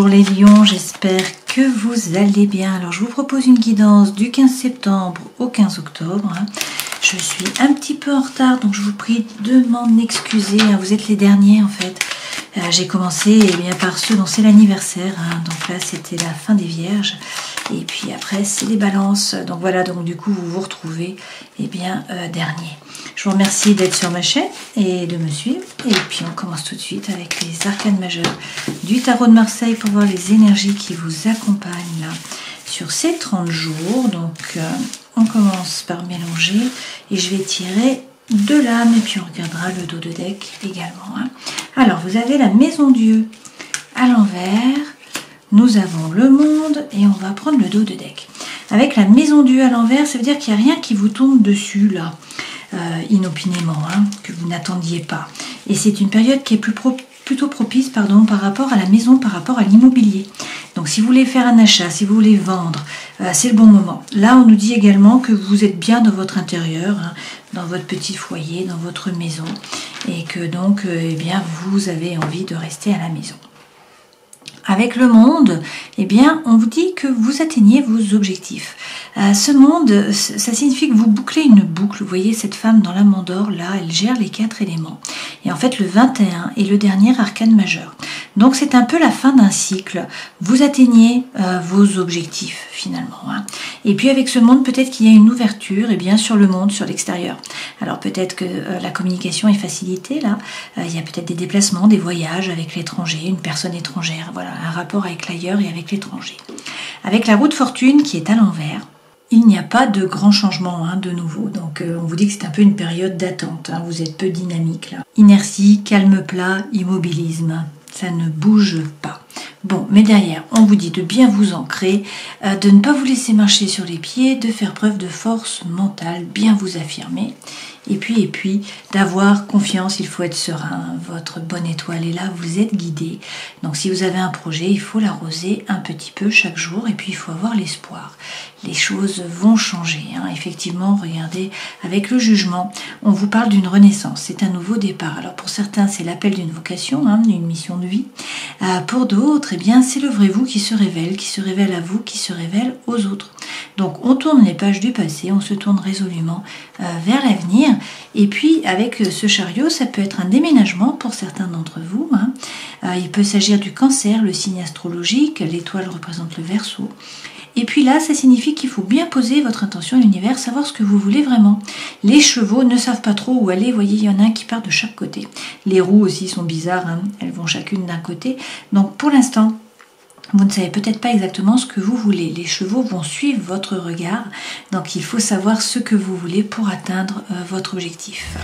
Bonjour les lions, j'espère que vous allez bien. Alors je vous propose une guidance du 15 septembre au 15 octobre. Je suis un petit peu en retard, donc je vous prie de m'en excuser. Vous êtes les derniers en fait. J'ai commencé par ceux dont c'est l'anniversaire. Donc là c'était la fin des vierges. Et puis après c'est les balances. Donc voilà, donc du coup vous vous retrouvez dernier. Je vous remercie d'être sur ma chaîne et de me suivre. Et puis on commence tout de suite avec les arcanes majeures du tarot de Marseille pour voir les énergies qui vous accompagnent là sur ces 30 jours. Donc on commence par mélanger et je vais tirer de l'âme et puis on regardera le dos de deck également. Alors vous avez la maison Dieu à l'envers, nous avons le monde et on va prendre le dos de deck. Avec la maison Dieu à l'envers, ça veut dire qu'il n'y a rien qui vous tombe dessus là. Inopinément, que vous n'attendiez pas. Et c'est une période qui est plutôt propice par rapport à la maison, par rapport à l'immobilier. Donc si vous voulez faire un achat, si vous voulez vendre, c'est le bon moment. Là, on nous dit également que vous êtes bien dans votre intérieur, dans votre petit foyer, dans votre maison, et que donc, vous avez envie de rester à la maison. Avec le monde, on vous dit que vous atteignez vos objectifs. Ce monde, ça signifie que vous bouclez une boucle. Vous voyez cette femme dans la mandore, là, elle gère les 4 éléments. Et en fait, le 21 est le dernier arcane majeur. Donc, c'est un peu la fin d'un cycle. Vous atteignez vos objectifs, finalement. Et puis, avec ce monde, peut-être qu'il y a une ouverture sur le monde, sur l'extérieur. Alors, peut-être que la communication est facilitée, là. Il y a peut-être des déplacements, des voyages avec l'étranger, une personne étrangère. Voilà, un rapport avec l'ailleurs et avec l'étranger. Avec la roue de fortune qui est à l'envers, il n'y a pas de grand changement de nouveau. Donc on vous dit que c'est un peu une période d'attente. Vous êtes peu dynamique là. Inertie, calme plat, immobilisme. Ça ne bouge pas. Bon, mais derrière, on vous dit de bien vous ancrer, de ne pas vous laisser marcher sur les pieds, de faire preuve de force mentale, bien vous affirmer. Et puis d'avoir confiance, il faut être serein, votre bonne étoile est là, vous êtes guidé. Donc si vous avez un projet, il faut l'arroser un petit peu chaque jour et puis il faut avoir l'espoir. Les choses vont changer. Effectivement, regardez, avec le jugement, on vous parle d'une renaissance, c'est un nouveau départ. Alors pour certains, c'est l'appel d'une vocation, une mission de vie. Pour d'autres, c'est le vrai vous qui se révèle à vous, qui se révèle aux autres. Donc on tourne les pages du passé, on se tourne résolument vers l'avenir. Et puis avec ce chariot, ça peut être un déménagement pour certains d'entre vous. Il peut s'agir du Cancer, le signe astrologique, l'étoile représente le Verseau. Et puis là, ça signifie qu'il faut bien poser votre intention à l'univers, savoir ce que vous voulez vraiment. Les chevaux ne savent pas trop où aller, vous voyez, il y en a un qui part de chaque côté. Les roues aussi sont bizarres, elles vont chacune d'un côté. Donc pour l'instant, vous ne savez peut-être pas exactement ce que vous voulez. Les chevaux vont suivre votre regard, donc il faut savoir ce que vous voulez pour atteindre votre objectif.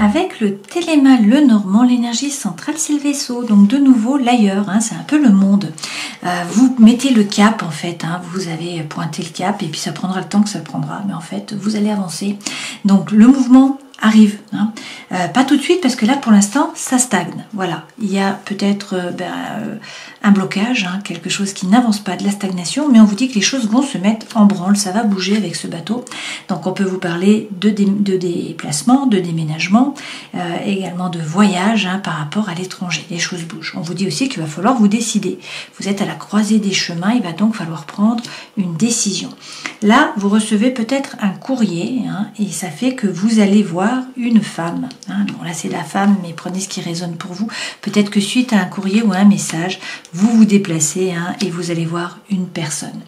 Avec le Téléma le Normand, l'énergie centrale c'est le vaisseau, donc de nouveau l'ailleurs, c'est un peu le monde. Vous mettez le cap en fait, vous avez pointé le cap et puis ça prendra le temps que ça prendra, mais en fait vous allez avancer. Donc le mouvement arrive, pas tout de suite parce que là pour l'instant ça stagne, voilà, il y a peut-être un blocage, quelque chose qui n'avance pas, de la stagnation, mais on vous dit que les choses vont se mettre en branle, ça va bouger avec ce bateau. Donc on peut vous parler de déplacement, de déménagement, également de voyage par rapport à l'étranger, les choses bougent. On vous dit aussi qu'il va falloir vous décider, vous êtes à la croisée des chemins, il va donc falloir prendre une décision. Là vous recevez peut-être un courrier et ça fait que vous allez voir une femme. Bon là c'est la femme, mais prenez ce qui résonne pour vous. Peut-être que suite à un courrier ou à un message, vous vous déplacez et vous allez voir une personne.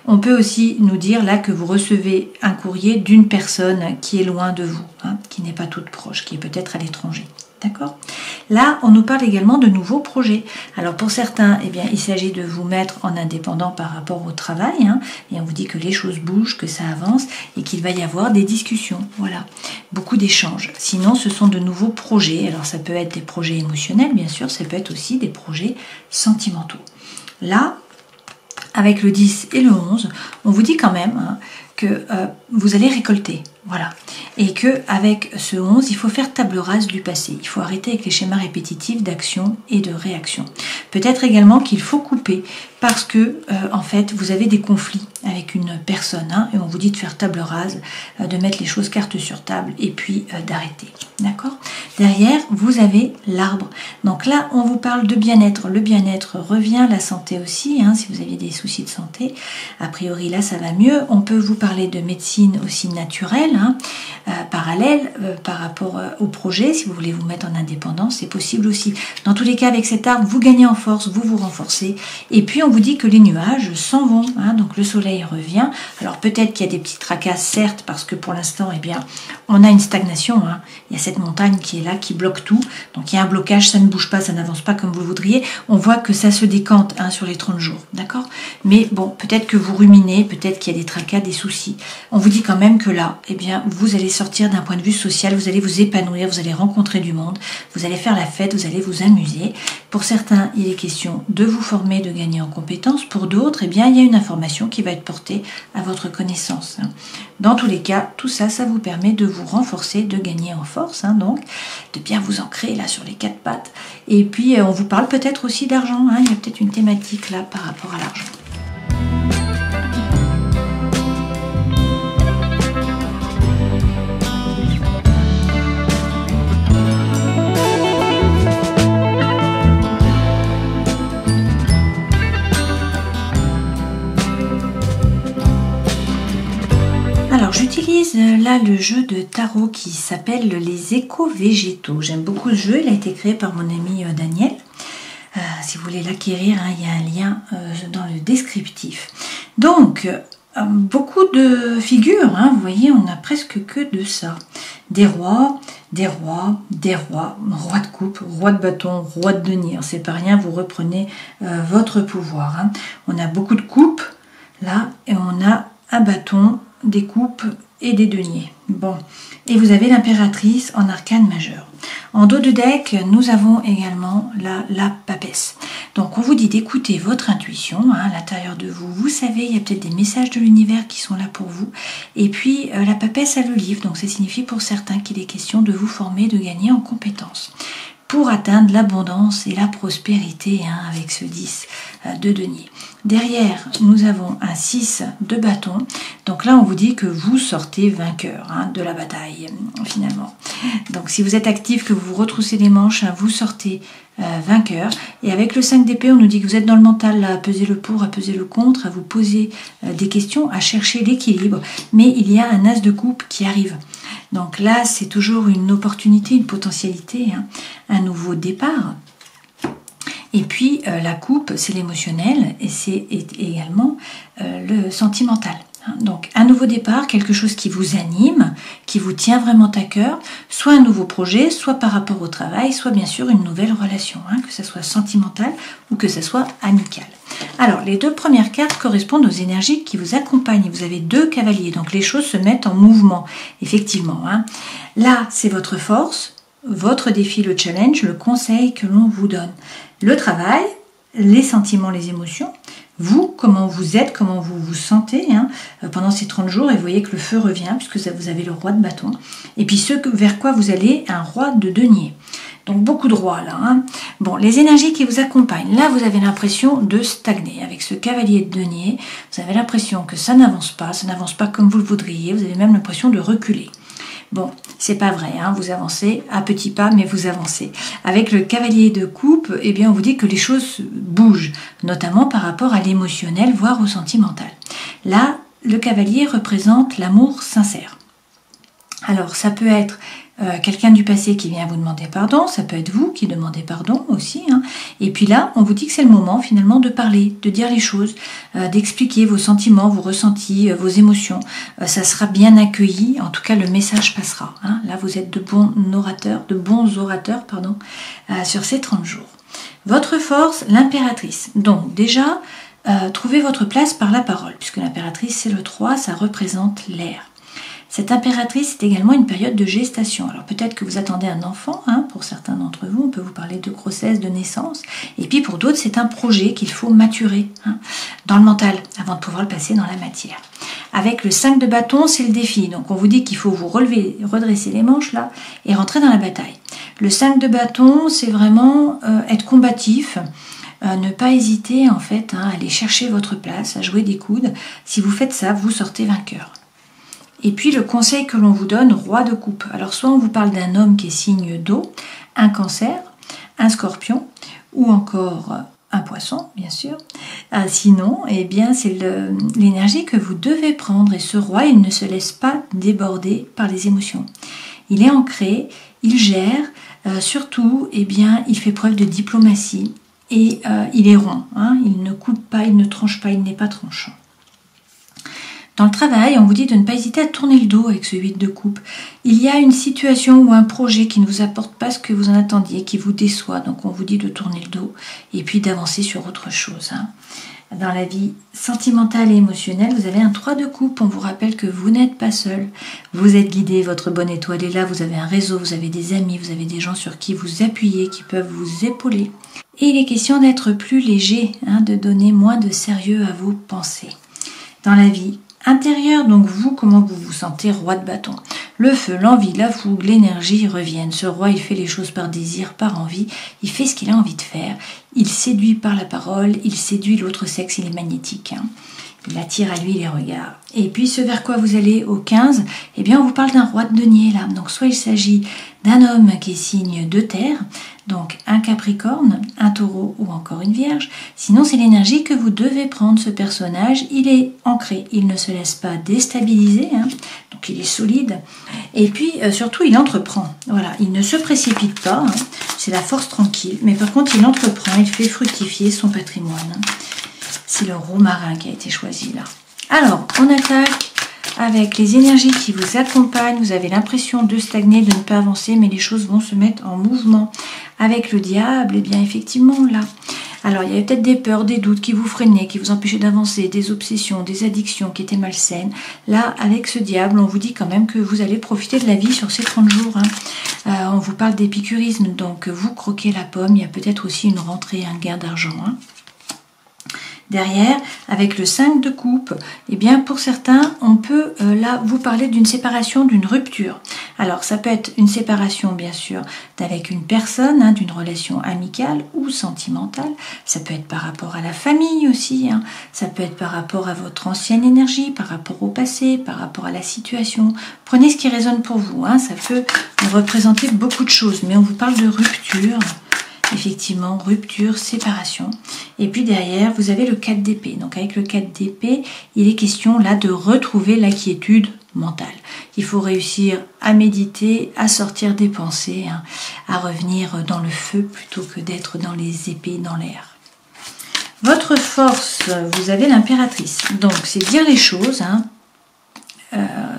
On peut aussi nous dire là que vous recevez un courrier d'une personne qui est loin de vous, qui n'est pas toute proche, qui est peut-être à l'étranger. D'accord ? Là, on nous parle également de nouveaux projets. Alors pour certains, il s'agit de vous mettre en indépendant par rapport au travail, et on vous dit que les choses bougent, que ça avance, et qu'il va y avoir des discussions. Voilà, beaucoup d'échanges. Sinon, ce sont de nouveaux projets. Alors ça peut être des projets émotionnels, bien sûr, ça peut être aussi des projets sentimentaux. Là, avec le 10 et le 11, on vous dit quand même que vous allez récolter. Voilà. Et que avec ce 11, il faut faire table rase du passé. Il faut arrêter avec les schémas répétitifs d'action et de réaction. Peut-être également qu'il faut couper parce que en fait vous avez des conflits avec une personne, hein, et on vous dit de faire table rase, de mettre les choses carte sur table et puis d'arrêter. D'accord? Derrière, vous avez l'arbre. Donc là, on vous parle de bien-être. Le bien-être revient, la santé aussi, hein, si vous aviez des soucis de santé. A priori, là, ça va mieux. On peut vous parler de médecine aussi naturelle, hein, parallèle par rapport au projet. Si vous voulez vous mettre en indépendance, c'est possible aussi. Dans tous les cas, avec cet arbre, vous gagnez en force, vous vous renforcez. Et puis, on vous dit que les nuages s'en vont, hein, donc le soleil revient. Alors peut-être qu'il y a des petits tracas, certes, parce que pour l'instant, eh bien, on a une stagnation, hein. Il y a cette montagne qui est là, qui bloque tout. Donc il y a un blocage, ça ne bouge pas, ça n'avance pas comme vous le voudriez. On voit que ça se décante, hein, sur les 30 jours, d'accord? Mais bon, peut-être que vous ruminez, peut-être qu'il y a des tracas, des soucis. On vous dit quand même que là, eh bien, vous allez sortir d'un point de vue social, vous allez vous épanouir, vous allez rencontrer du monde, vous allez faire la fête, vous allez vous amuser. Pour certains, il est question de vous former, de gagner en compétences. Pour d'autres, eh bien, il y a une information qui va être portée à votre connaissance. Dans tous les cas, tout ça, ça vous permet de vous renforcer, de gagner en force, hein, donc de bien vous ancrer là sur les 4 pattes. Et puis, on vous parle peut-être aussi d'argent, hein, il y a peut-être une thématique là par rapport à l'argent. Alors j'utilise là le jeu de tarot qui s'appelle les échos végétaux. J'aime beaucoup ce jeu, il a été créé par mon ami Daniel. Si vous voulez l'acquérir, hein, il y a un lien dans le descriptif. Donc, beaucoup de figures, hein, vous voyez, on a presque que de ça. Des rois, des rois, des rois, roi de coupe, roi de bâton, roi de denier. C'est pas rien, vous reprenez votre pouvoir. Hein. On a beaucoup de coupes, là, et on a un bâton, des coupes et des deniers. Bon, et vous avez l'impératrice en arcane majeur. En dos de deck, nous avons également la papesse. Donc on vous dit d'écouter votre intuition, hein, à l'intérieur de vous. Vous savez, il y a peut-être des messages de l'univers qui sont là pour vous. Et puis la papesse a le livre, donc ça signifie pour certains qu'il est question de vous former, de gagner en compétences pour atteindre l'abondance et la prospérité, hein, avec ce 10 de denier. Derrière, nous avons un 6 de bâton. Donc là, on vous dit que vous sortez vainqueur, hein, de la bataille, finalement. Donc si vous êtes actif, que vous vous retroussez les manches, hein, vous sortez vainqueur. Et avec le 5 d'épée, on nous dit que vous êtes dans le mental, là, à peser le pour, à peser le contre, à vous poser des questions, à chercher l'équilibre. Mais il y a un as de coupe qui arrive. Donc là, c'est toujours une opportunité, une potentialité, hein, un nouveau départ. Et puis, la coupe, c'est l'émotionnel et c'est également le sentimental. Donc, un nouveau départ, quelque chose qui vous anime, qui vous tient vraiment à cœur, soit un nouveau projet, soit par rapport au travail, soit bien sûr une nouvelle relation, hein, que ce soit sentimental ou que ce soit amical. Alors, les 2 premières cartes correspondent aux énergies qui vous accompagnent. Vous avez 2 cavaliers, donc les choses se mettent en mouvement, effectivement. Hein. Là, c'est votre force, votre défi, le challenge, le conseil que l'on vous donne. Le travail, les sentiments, les émotions, vous, comment vous êtes, comment vous vous sentez, hein, pendant ces 30 jours, et vous voyez que le feu revient, puisque vous avez le roi de bâton, et puis ce vers quoi vous allez, un roi de denier. Donc beaucoup de rois là. Hein. Bon, les énergies qui vous accompagnent, là vous avez l'impression de stagner. Avec ce cavalier de denier, vous avez l'impression que ça n'avance pas comme vous le voudriez, vous avez même l'impression de reculer. Bon, c'est pas vrai, hein, vous avancez à petits pas, mais vous avancez. Avec le cavalier de coupe, eh bien, on vous dit que les choses bougent, notamment par rapport à l'émotionnel, voire au sentimental. Là, le cavalier représente l'amour sincère. Alors, ça peut être quelqu'un du passé qui vient vous demander pardon, ça peut être vous qui demandez pardon aussi, hein. Et puis là, on vous dit que c'est le moment finalement de parler, de dire les choses, d'expliquer vos sentiments, vos ressentis, vos émotions. Ça sera bien accueilli, en tout cas le message passera. Hein. Là, vous êtes de bons orateurs, sur ces 30 jours. Votre force, l'impératrice. Donc déjà, trouvez votre place par la parole, puisque l'impératrice c'est le 3, ça représente l'air. Cette impératrice, c'est également une période de gestation. Alors peut-être que vous attendez un enfant, hein, pour certains d'entre vous, on peut vous parler de grossesse, de naissance. Et puis pour d'autres, c'est un projet qu'il faut maturer, hein, dans le mental, avant de pouvoir le passer dans la matière. Avec le 5 de bâton, c'est le défi. Donc on vous dit qu'il faut vous relever, redresser les manches là, et rentrer dans la bataille. Le 5 de bâton, c'est vraiment être combatif, ne pas hésiter en fait à aller chercher votre place, à jouer des coudes. Si vous faites ça, vous sortez vainqueur. Et puis le conseil que l'on vous donne, roi de coupe. Alors soit on vous parle d'un homme qui est signe d'eau, un cancer, un scorpion ou encore un poisson, bien sûr. Sinon, eh bien, c'est l'énergie que vous devez prendre. Et ce roi, il ne se laisse pas déborder par les émotions. Il est ancré, il gère, surtout, eh bien, il fait preuve de diplomatie et il est rond. Hein, il ne coupe pas, il ne tranche pas, il n'est pas tranchant. Dans le travail, on vous dit de ne pas hésiter à tourner le dos avec ce 8 de coupe. Il y a une situation ou un projet qui ne vous apporte pas ce que vous en attendiez, qui vous déçoit. Donc on vous dit de tourner le dos et puis d'avancer sur autre chose. Hein. Dans la vie sentimentale et émotionnelle, vous avez un 3 de coupe. On vous rappelle que vous n'êtes pas seul. Vous êtes guidé, votre bonne étoile est là. Vous avez un réseau, vous avez des amis, vous avez des gens sur qui vous appuyez, qui peuvent vous épauler. Et il est question d'être plus léger, hein, de donner moins de sérieux à vos pensées. Dans la vie intérieur, donc vous, comment vous vous sentez? Roi de bâton. Le feu, l'envie, la fougue, l'énergie reviennent. Ce roi, il fait les choses par désir, par envie. Il fait ce qu'il a envie de faire. Il séduit par la parole. Il séduit l'autre sexe. Il est magnétique. Hein. Il attire à lui les regards. Et puis, ce vers quoi vous allez au 15, eh bien, on vous parle d'un roi de denier, là. Donc, soit il s'agit d'un homme qui est signe de terre, donc un capricorne, un taureau ou encore une vierge. Sinon, c'est l'énergie que vous devez prendre. Ce personnage, il est ancré. Il ne se laisse pas déstabiliser, hein. Donc, il est solide. Et puis, surtout, il entreprend. Voilà, il ne se précipite pas. Hein. C'est la force tranquille. Mais par contre, il entreprend. Il fait fructifier son patrimoine. Hein. C'est le romarin qui a été choisi là. Alors, on attaque avec les énergies qui vous accompagnent. Vous avez l'impression de stagner, de ne pas avancer, mais les choses vont se mettre en mouvement. Avec le diable, eh bien effectivement là. Alors, il y a peut-être des peurs, des doutes qui vous freinaient, qui vous empêchaient d'avancer, des obsessions, des addictions qui étaient malsaines. Là, avec ce diable, on vous dit quand même que vous allez profiter de la vie sur ces 30 jours. Hein. On vous parle d'épicurisme, donc vous croquez la pomme. Il y a peut-être aussi une rentrée, un gain d'argent. Hein. Derrière, avec le 5 de coupe, eh bien pour certains, on peut là vous parler d'une séparation, d'une rupture. Alors ça peut être une séparation bien sûr avec une personne, hein, d'une relation amicale ou sentimentale. Ça peut être par rapport à la famille aussi, hein. Ça peut être par rapport à votre ancienne énergie, par rapport au passé, par rapport à la situation. Prenez ce qui résonne pour vous, hein. Ça peut représenter beaucoup de choses, mais on vous parle de rupture. Effectivement, rupture, séparation. Et puis derrière, vous avez le 4 d'épée. Donc avec le 4 d'épée, il est question là de retrouver la quiétude mentale. Il faut réussir à méditer, à sortir des pensées, hein, à revenir dans le feu plutôt que d'être dans les épées, dans l'air. Votre force, vous avez l'impératrice. Donc c'est dire les choses, hein,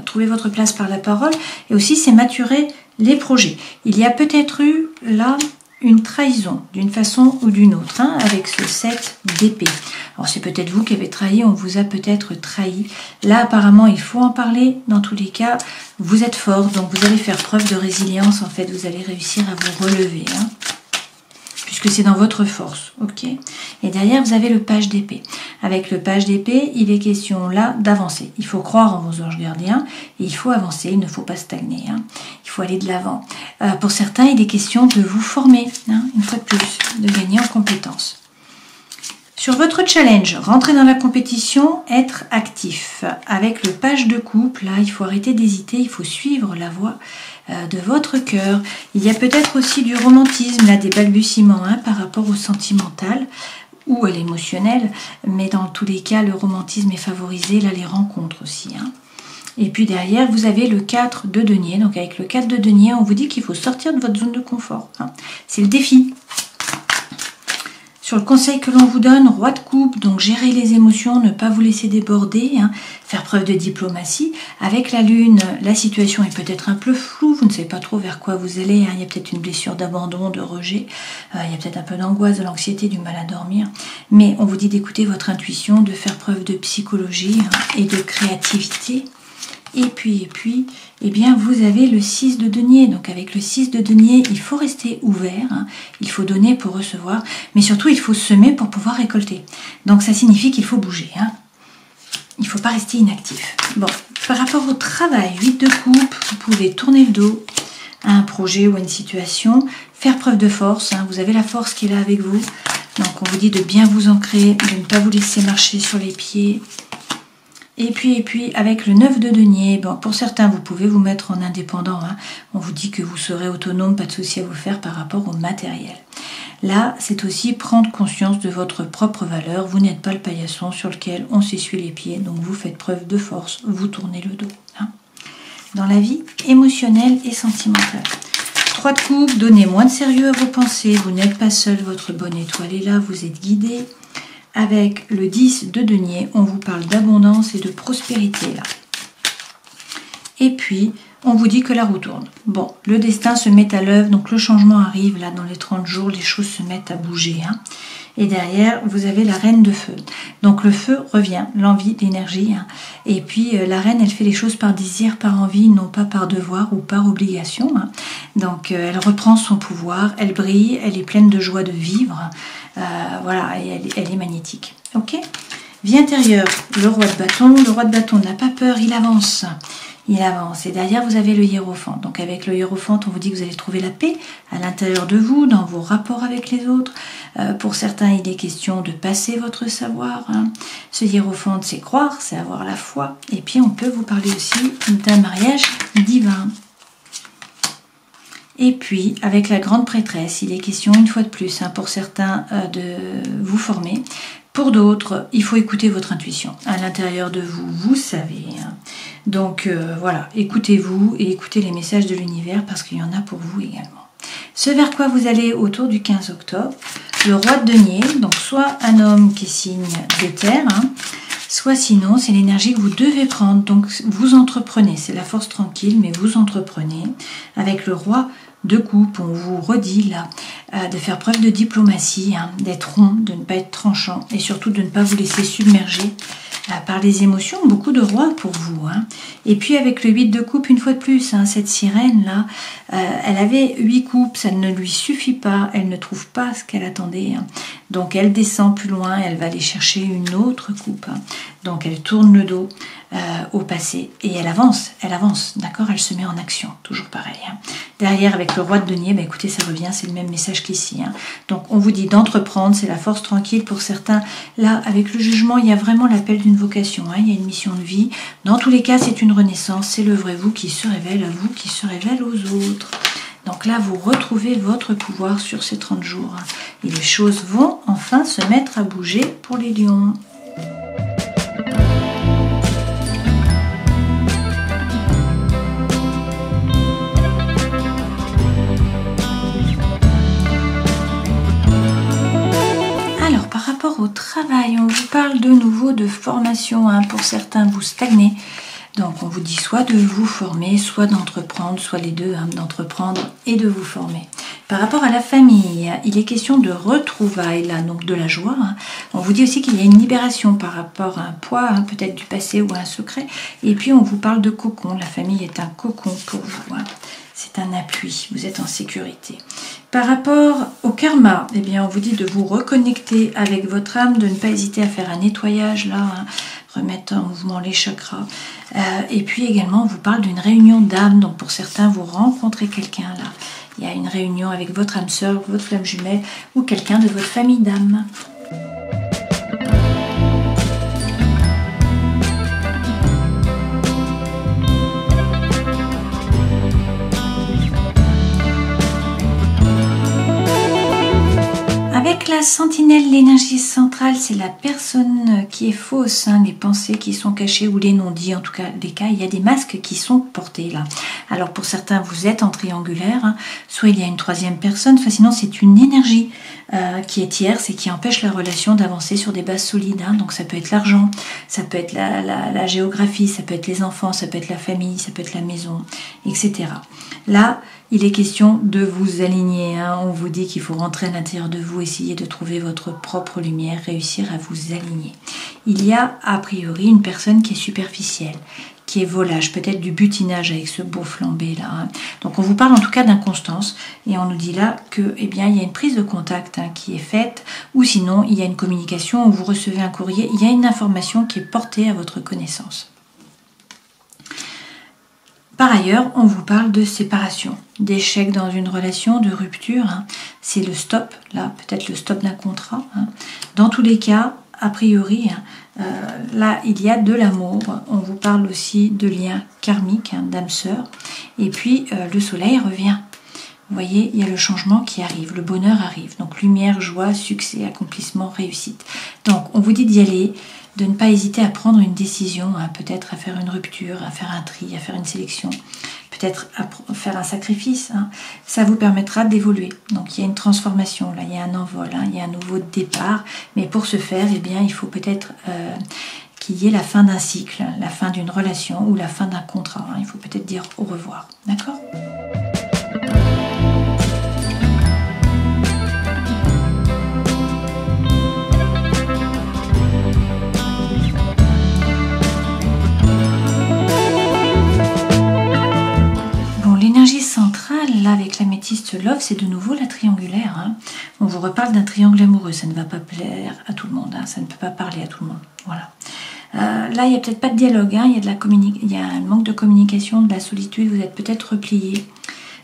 trouver votre place par la parole, et aussi c'est maturer les projets. Il y a peut-être eu là une trahison d'une façon ou d'une autre, hein, avec ce 7 d'épée. Alors c'est peut-être vous qui avez trahi, on vous a peut-être trahi. Là apparemment il faut en parler, dans tous les cas vous êtes fort, donc vous allez faire preuve de résilience, en fait vous allez réussir à vous relever, hein, puisque c'est dans votre force, ok. Et derrière vous avez le page d'épée. Avec le page d'épée, il est question là d'avancer. Il faut croire en vos anges gardiens et il faut avancer, il ne faut pas stagner, hein. Il faut aller de l'avant. Pour certains, il est question de vous former, hein, une fois de plus, de gagner en compétences. Sur votre challenge, rentrer dans la compétition, être actif. Avec le page de coupe, là, il faut arrêter d'hésiter, il faut suivre la voie de votre cœur. Il y a peut-être aussi du romantisme, là, des balbutiements, hein, par rapport au sentimental ou à l'émotionnel, mais dans tous les cas, le romantisme est favorisé, là, les rencontres aussi, hein. Et puis derrière, vous avez le 4 de denier. Donc avec le 4 de denier, on vous dit qu'il faut sortir de votre zone de confort, hein. C'est le défi. Sur le conseil que l'on vous donne, roi de coupe, donc gérer les émotions, ne pas vous laisser déborder, hein, faire preuve de diplomatie. Avec la lune, la situation est peut-être un peu floue, vous ne savez pas trop vers quoi vous allez, hein. Il y a peut-être une blessure d'abandon, de rejet, il y a peut-être un peu d'angoisse, de l'anxiété, du mal à dormir. Mais on vous dit d'écouter votre intuition, de faire preuve de psychologie, hein, et de créativité. Et puis, eh bien, vous avez le 6 de denier. Donc, avec le 6 de denier, il faut rester ouvert, hein. Il faut donner pour recevoir. Mais surtout, il faut semer pour pouvoir récolter. Donc, ça signifie qu'il faut bouger, hein. Il ne faut pas rester inactif. Bon, par rapport au travail, 8 de coupe, vous pouvez tourner le dos à un projet ou à une situation, faire preuve de force, hein. Vous avez la force qui est là avec vous. Donc on vous dit de bien vous ancrer, de ne pas vous laisser marcher sur les pieds. Et puis avec le 9 de denier, bon, pour certains vous pouvez vous mettre en indépendant, hein. On vous dit que vous serez autonome, pas de souci à vous faire par rapport au matériel. Là, c'est aussi prendre conscience de votre propre valeur. Vous n'êtes pas le paillasson sur lequel on s'essuie les pieds, donc vous faites preuve de force, vous tournez le dos. Hein. Dans la vie émotionnelle et sentimentale. 3 de coupe, donnez moins de sérieux à vos pensées, vous n'êtes pas seul, votre bonne étoile est là, vous êtes guidé. Avec le 10 de denier, on vous parle d'abondance et de prospérité là. Et puis, on vous dit que la roue tourne. Bon, le destin se met à l'œuvre, donc le changement arrive là dans les 30 jours, les choses se mettent à bouger. Hein. Et derrière, vous avez la reine de feu. Donc le feu revient, l'envie, l'énergie. Hein. Et puis la reine, elle fait les choses par désir, par envie, non pas par devoir ou par obligation. Hein. Donc elle reprend son pouvoir, elle brille, elle est pleine de joie de vivre. Voilà, et elle est magnétique. Ok ? Vie intérieure, le roi de bâton. Le roi de bâton n'a pas peur, il avance. Il avance. Et derrière, vous avez le hiérophante. Donc avec le hiérophante, on vous dit que vous allez trouver la paix à l'intérieur de vous, dans vos rapports avec les autres. Pour certains, il est question de passer votre savoir. Hein. Ce hiérophante, c'est croire, c'est avoir la foi. Et puis, on peut vous parler aussi d'un mariage divin. Et puis, avec la grande prêtresse, il est question, une fois de plus, hein, pour certains, de vous former. Pour d'autres, il faut écouter votre intuition. À l'intérieur de vous, vous savez. Hein. Donc voilà, écoutez-vous et écoutez les messages de l'univers parce qu'il y en a pour vous également. Ce vers quoi vous allez autour du 15 octobre, le roi de denier, donc soit un homme qui est signe de terre, hein, soit sinon c'est l'énergie que vous devez prendre. Donc vous entreprenez, c'est la force tranquille, mais vous entreprenez avec le roi de coupe, on vous redit là, de faire preuve de diplomatie, hein, d'être rond, de ne pas être tranchant et surtout de ne pas vous laisser submerger par les émotions, beaucoup de rois pour vous. Hein. Et puis avec le 8 de coupe, une fois de plus, hein, cette sirène-là, elle avait 8 coupes, ça ne lui suffit pas, elle ne trouve pas ce qu'elle attendait. Hein. Donc elle descend plus loin, elle va aller chercher une autre coupe. Hein. Donc elle tourne le dos au passé et elle avance, d'accord, elle se met en action, toujours pareil. Hein. Derrière, avec le roi de denier, bah, écoutez, ça revient, c'est le même message qu'ici. Hein. Donc on vous dit d'entreprendre, c'est la force tranquille pour certains. Là, avec le jugement, il y a vraiment l'appel d'une vocation, hein. Il y a une mission de vie. Dans tous les cas, c'est une renaissance, c'est le vrai vous qui se révèle à vous, qui se révèle aux autres. Donc là, vous retrouvez votre pouvoir sur ces 30 jours. Hein. Et les choses vont enfin se mettre à bouger pour les lions. Au travail, on vous parle de nouveau de formation, hein. Pour certains vous stagnez, donc on vous dit soit de vous former, soit d'entreprendre, soit les deux, hein, d'entreprendre et de vous former. Par rapport à la famille, il est question de retrouvailles, là, donc de la joie. Hein. On vous dit aussi qu'il y a une libération par rapport à un poids, hein, peut-être du passé ou à un secret. Et puis on vous parle de cocon, la famille est un cocon pour vous. Hein. C'est un appui, vous êtes en sécurité. Par rapport au karma, eh bien, on vous dit de vous reconnecter avec votre âme, de ne pas hésiter à faire un nettoyage, là, hein, remettre en mouvement les chakras. Et puis également, on vous parle d'une réunion d'âme. Donc pour certains, vous rencontrez quelqu'un là. Il y a une réunion avec votre âme sœur, votre flamme jumelle ou quelqu'un de votre famille d'âme. Avec la sentinelle, l'énergie centrale, c'est la personne qui est fausse, hein, les pensées qui sont cachées ou les non-dits, en tout cas des cas, il y a des masques qui sont portés là. Alors pour certains, vous êtes en triangulaire, hein, soit il y a une troisième personne, soit sinon c'est une énergie qui est tierce et qui empêche la relation d'avancer sur des bases solides. Hein. Donc ça peut être l'argent, ça peut être la géographie, ça peut être les enfants, ça peut être la famille, ça peut être la maison, etc. Là, il est question de vous aligner. Hein. On vous dit qu'il faut rentrer à l'intérieur de vous, essayer de trouver votre propre lumière, réussir à vous aligner. Il y a a priori une personne qui est superficielle, qui est volage, peut-être du butinage avec ce beau flambé là. Hein. Donc on vous parle en tout cas d'inconstance et on nous dit là que, eh bien, il y a une prise de contact, hein, qui est faite, ou sinon il y a une communication où vous recevez un courrier, il y a une information qui est portée à votre connaissance. Par ailleurs, on vous parle de séparation, d'échec dans une relation, de rupture. Hein. C'est le stop, là, peut-être le stop d'un contrat. Hein. Dans tous les cas, a priori, là, il y a de l'amour. On vous parle aussi de liens karmiques, hein, d'âme sœur. Et puis, le soleil revient. Vous voyez, il y a le changement qui arrive, le bonheur arrive. Donc, lumière, joie, succès, accomplissement, réussite. Donc, on vous dit d'y aller, de ne pas hésiter à prendre une décision, hein, peut-être à faire une rupture, à faire un tri, à faire une sélection, peut-être à faire un sacrifice. Hein. Ça vous permettra d'évoluer. Donc il y a une transformation, là, il y a un envol, hein, il y a un nouveau départ. Mais pour ce faire, eh bien, il faut peut-être qu'il y ait la fin d'un cycle, la fin d'une relation ou la fin d'un contrat. Hein. Il faut peut-être dire au revoir. D'accord ? Centrale, là, avec l'améthyste Love, c'est de nouveau la triangulaire. Hein. On vous reparle d'un triangle amoureux, ça ne va pas plaire à tout le monde, hein. Ça ne peut pas parler à tout le monde. Voilà. Là, il n'y a peut-être pas de dialogue, hein. Il y a un manque de communication, de la solitude, vous êtes peut-être replié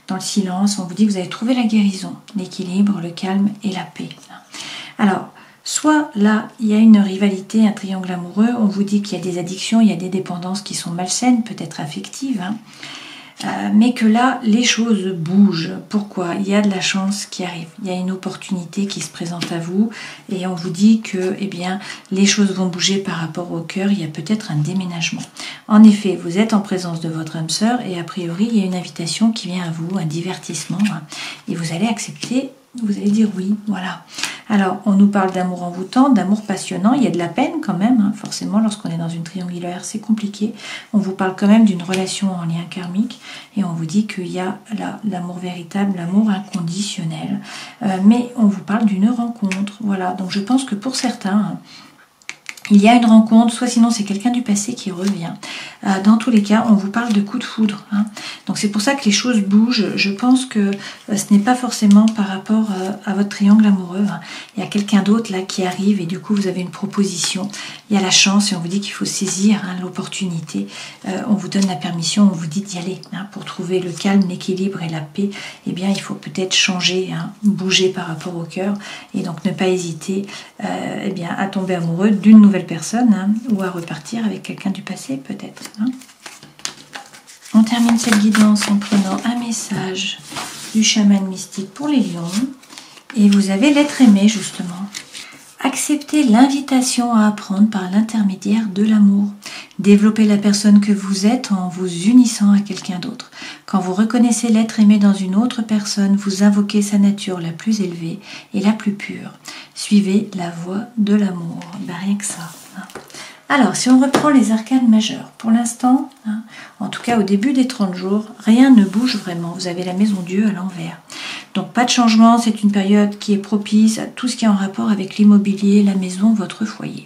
dans le silence. On vous dit que vous avez trouvé la guérison, l'équilibre, le calme et la paix. Alors, soit là, il y a une rivalité, un triangle amoureux, on vous dit qu'il y a des addictions, il y a des dépendances qui sont malsaines, peut-être affectives, hein. Mais que là, les choses bougent. Pourquoi ? Il y a de la chance qui arrive. Il y a une opportunité qui se présente à vous et on vous dit que eh bien, les choses vont bouger par rapport au cœur. Il y a peut-être un déménagement. En effet, vous êtes en présence de votre âme sœur et a priori, il y a une invitation qui vient à vous, un divertissement. Et vous allez accepter, vous allez dire oui. Voilà. Alors, on nous parle d'amour envoûtant, d'amour passionnant. Il y a de la peine quand même, hein. Forcément, lorsqu'on est dans une triangulaire, c'est compliqué. On vous parle quand même d'une relation en lien karmique et on vous dit qu'il y a l'amour véritable, l'amour inconditionnel. Mais on vous parle d'une rencontre. Voilà, donc je pense que pour certains, il y a une rencontre, soit sinon c'est quelqu'un du passé qui revient. Dans tous les cas, on vous parle de coup de foudre. Hein. Donc c'est pour ça que les choses bougent. Je pense que ce n'est pas forcément par rapport à votre triangle amoureux. Hein. Il y a quelqu'un d'autre là qui arrive et du coup vous avez une proposition. Il y a la chance et on vous dit qu'il faut saisir, hein, l'opportunité. On vous donne la permission, on vous dit d'y aller. Hein, pour trouver le calme, l'équilibre et la paix, eh bien il faut peut-être changer, hein, bouger par rapport au cœur et donc ne pas hésiter eh bien, à tomber amoureux d'une nouvelle personne, hein, ou à repartir avec quelqu'un du passé peut-être. Hein. On termine cette guidance en prenant un message du chaman mystique pour les lions et vous avez l'être aimé justement. Acceptez l'invitation à apprendre par l'intermédiaire de l'amour. Développez la personne que vous êtes en vous unissant à quelqu'un d'autre. Quand vous reconnaissez l'être aimé dans une autre personne, vous invoquez sa nature la plus élevée et la plus pure. Suivez la voie de l'amour. Ben, rien que ça. Hein. Alors, si on reprend les arcanes majeures, pour l'instant, hein, en tout cas au début des 30 jours, rien ne bouge vraiment. Vous avez la maison Dieu à l'envers. Donc pas de changement, c'est une période qui est propice à tout ce qui est en rapport avec l'immobilier, la maison, votre foyer.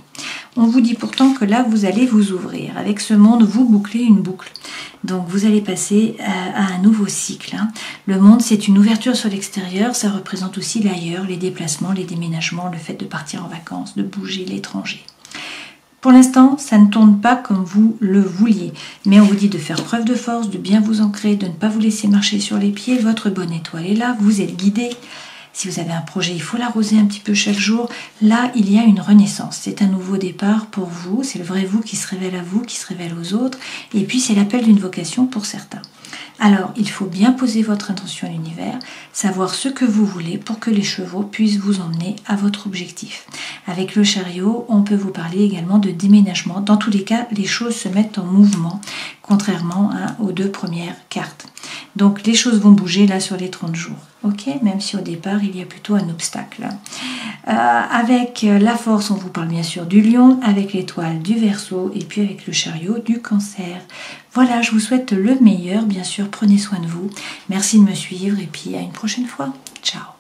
On vous dit pourtant que là, vous allez vous ouvrir. Avec ce monde, vous bouclez une boucle. Donc vous allez passer à un nouveau cycle. Hein. Le monde, c'est une ouverture sur l'extérieur, ça représente aussi l'ailleurs, les déplacements, les déménagements, le fait de partir en vacances, de bouger, l'étranger. Pour l'instant, ça ne tourne pas comme vous le vouliez, mais on vous dit de faire preuve de force, de bien vous ancrer, de ne pas vous laisser marcher sur les pieds. Votre bonne étoile est là, vous êtes guidé. Si vous avez un projet, il faut l'arroser un petit peu chaque jour. Là, il y a une renaissance. C'est un nouveau départ pour vous. C'est le vrai vous qui se révèle à vous, qui se révèle aux autres. Et puis, c'est l'appel d'une vocation pour certains. Alors, il faut bien poser votre intention à l'univers, savoir ce que vous voulez pour que les chevaux puissent vous emmener à votre objectif. Avec le chariot, on peut vous parler également de déménagement. Dans tous les cas, les choses se mettent en mouvement, contrairement aux deux premières cartes. Donc, les choses vont bouger là sur les 30 jours. Ok, même si au départ, il y a plutôt un obstacle. Avec la force, on vous parle bien sûr du lion, avec l'étoile du Verseau et puis avec le chariot du Cancer. Voilà, je vous souhaite le meilleur. Bien sûr, prenez soin de vous. Merci de me suivre et puis à une prochaine fois. Ciao.